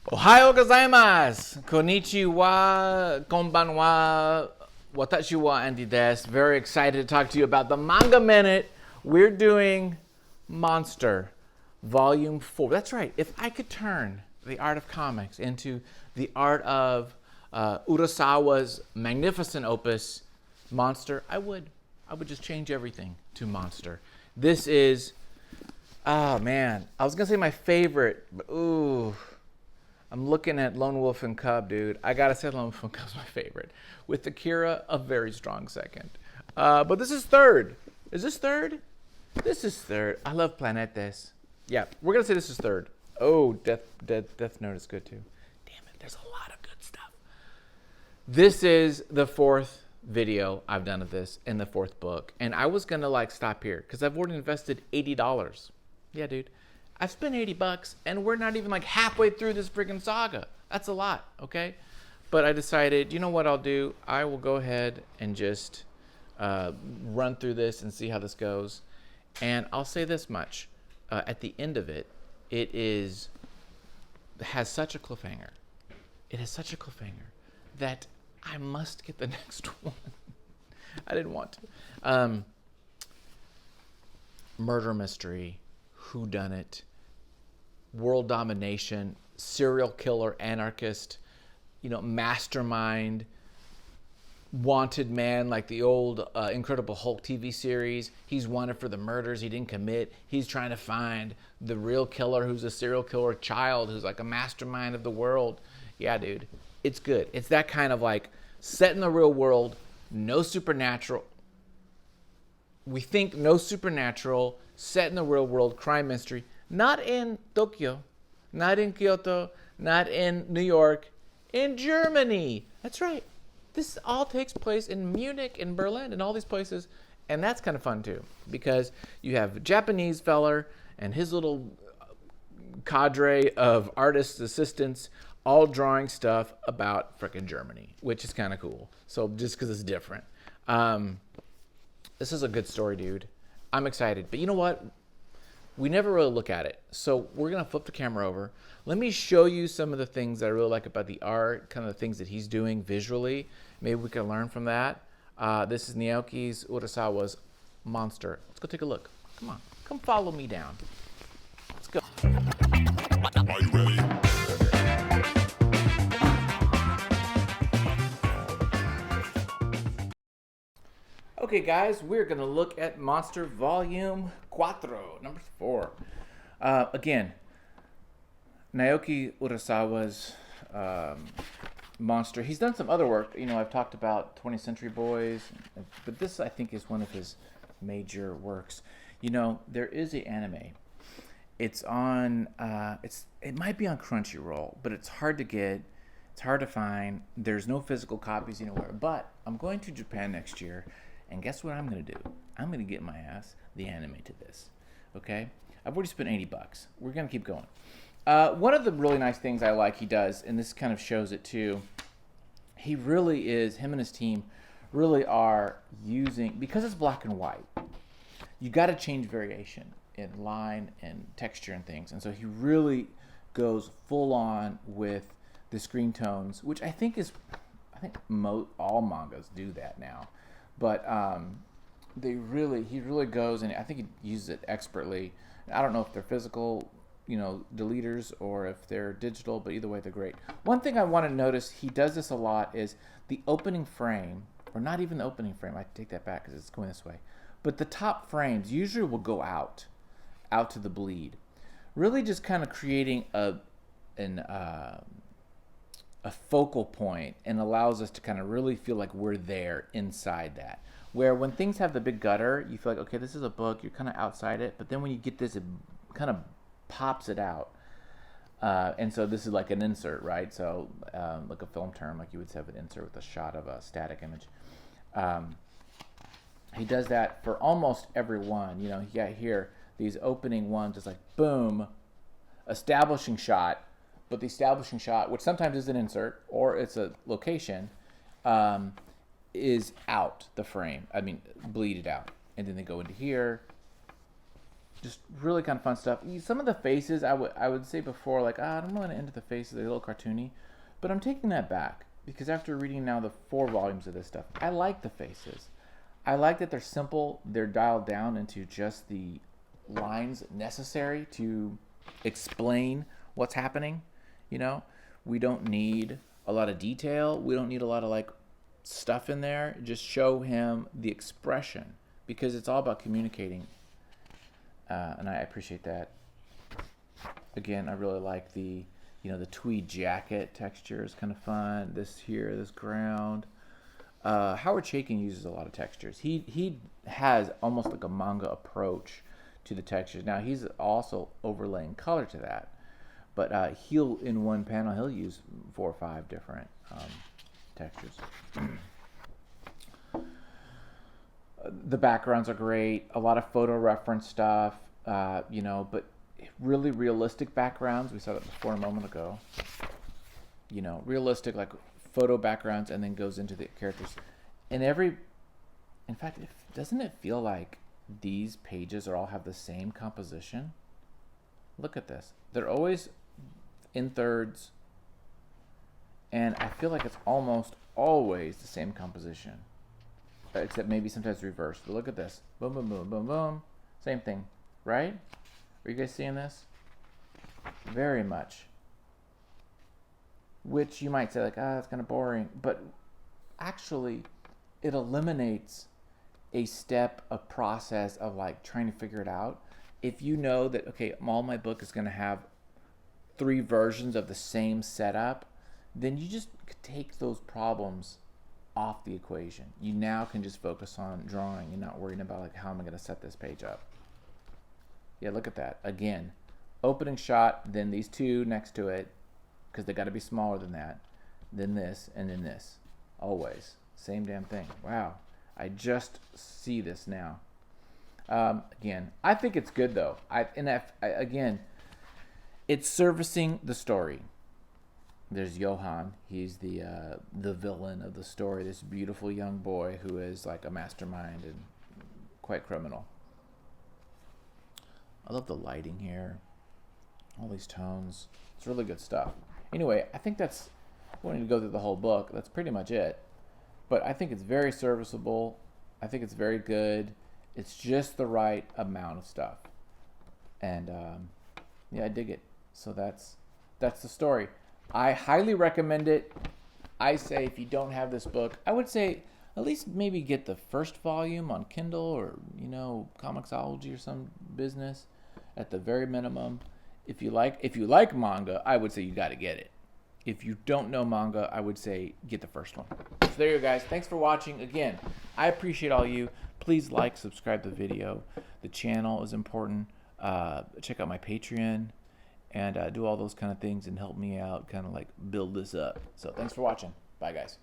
Ohayou gozaimasu! Konnichiwa, konbanwa, watashi wa Andy desu. Very excited to talk to you about the Manga Minute. We're doing Monster, Volume 4. That's right. If I could turn the art of comics into the art of Urasawa's magnificent opus, Monster, I would. I would just change everything to Monster. This is, oh man, I was going to say my favorite, but ooh. I'm looking at Lone Wolf and Cub, dude. I gotta say Lone Wolf and Cub's my favorite. With Akira, a very strong second. But this is third. Is this third? This is third. I love Planetes. Yeah, we're gonna say this is third. Oh, Death Note is good too. Damn it, there's a lot of good stuff. This is the fourth video I've done of this in the fourth book. And I was gonna stop here because I've already invested $80. Yeah, dude. I've spent $80 and we're not even halfway through this freaking saga. That's a lot, okay? But I decided, you know what I'll do? I will go ahead and just run through this and see how this goes. And I'll say this much. At the end of it, it has such a cliffhanger. It has such a cliffhanger that I must get the next one. I didn't want to. Murder mystery. Whodunit, world domination, serial killer, anarchist, mastermind, wanted man like the old Incredible Hulk TV series. He's wanted for the murders he didn't commit. He's trying to find the real killer who's a serial killer child who's like a mastermind of the world. Yeah, dude, it's good. It's that kind of set in the real world, no supernatural. We think no supernatural, set in the real world, crime mystery. Not in Tokyo, not in Kyoto, not in New York, in Germany. That's right. This all takes place in Munich, in Berlin, and all these places. And that's kind of fun too, because you have a Japanese feller and his little cadre of artists, assistants, all drawing stuff about frickin' Germany, which is kind of cool. So just because it's different. This is a good story, dude. I'm excited. But you know what? We never really look at it. So we're going to flip the camera over. Let me show you some of the things that I really like about the art, kind of the things that he's doing visually. Maybe we can learn from that. This is Naoki Urasawa's Monster. Let's go take a look. Come on. Come follow me down. Let's go. Are you ready? Okay, guys, we're going to look at Monster Volume 4, number 4. Again, Naoki Urasawa's Monster. He's done some other work. I've talked about 20th Century Boys, but this, I think, is one of his major works. There is an anime. It's on, it might be on Crunchyroll, but it's hard to get. It's hard to find. There's no physical copies anywhere. But I'm going to Japan next year. And guess what I'm going to do? I'm going to get my ass the anime to this. Okay? I've already spent $80. We're going to keep going. One of the really nice things I like he does, and this kind of shows it too, he really is, him and his team really are using, because it's black and white, you got to change variation in line and texture and things. And so he really goes full on with the screen tones, which I think all mangas do that now. But he really goes, and I think he uses it expertly. I don't know if they're physical, deleters, or if they're digital, but either way, they're great. One thing I want to notice, he does this a lot, is the opening frame, or not even the opening frame, I take that back because it's going this way, but the top frames usually will go out to the bleed. Really just kind of creating a focal point, and allows us to kind of really feel like we're there inside that. Where when things have the big gutter, you feel like, okay, this is a book, you're kind of outside it, but then when you get this, it kind of pops it out. And so this is like an insert, right? So like a film term, like you would have an insert with a shot of a static image. He does that for almost every one. You got here these opening ones, just like boom, establishing shot. But the establishing shot, which sometimes is an insert or it's a location, is out the frame. I mean, bleeded out. And then they go into here, just really kind of fun stuff. Some of the faces I would say before, like, I don't want to end the faces, they're a little cartoony, but I'm taking that back because after reading now the 4 volumes of this stuff, I like the faces. I like that they're simple. They're dialed down into just the lines necessary to explain what's happening. You know, we don't need a lot of detail. We don't need a lot of like stuff in there. Just show him the expression because it's all about communicating. And I appreciate that. Again, I really like the, the tweed jacket texture is kind of fun. This ground. Howard Chaykin uses a lot of textures. He has almost like a manga approach to the textures. Now he's also overlaying color to that, but he'll in one panel he'll use 4 or 5 different textures. The backgrounds are great. A lot of photo reference stuff, but really realistic backgrounds. We saw that before a moment ago. Realistic like photo backgrounds, and then goes into the characters. In fact, doesn't it feel like these pages all have the same composition? Look at this. They're always in thirds, and I feel like it's almost always the same composition, except maybe sometimes reversed. But look at this. Boom, boom, boom, boom, boom. Same thing, right? Are you guys seeing this? Very much. Which you might say like, it's kind of boring, but actually it eliminates a step, a process of like trying to figure it out. If you know that, okay, all my book is going to have 3 versions of the same setup, then you just take those problems off the equation. You now can just focus on drawing and not worrying about like, how am I going to set this page up? Yeah, look at that. Again, opening shot, then these 2 next to it, because they got to be smaller than that, then this, and then this. Always. Same damn thing. Wow. I just see this now. Again, I think it's good, though. Again, it's servicing the story. There's Johann. He's the villain of the story, this beautiful young boy who is like a mastermind and quite criminal. I love the lighting here. All these tones. It's really good stuff. Anyway, I think that's wanting to go through the whole book. That's pretty much it. But I think it's very serviceable. I think it's very good. It's just the right amount of stuff. And yeah, I dig it. So that's the story. I highly recommend it. I say if you don't have this book, I would say at least maybe get the first volume on Kindle or, Comixology or some business at the very minimum. If you like manga, I would say you got to get it. If you don't know manga, I would say get the first one. So there you go, guys. Thanks for watching. Again, I appreciate all you. Please like, subscribe the video. The channel is important. Check out my Patreon and do all those kind of things and help me out, kind of like build this up. So thanks for watching. Bye, guys.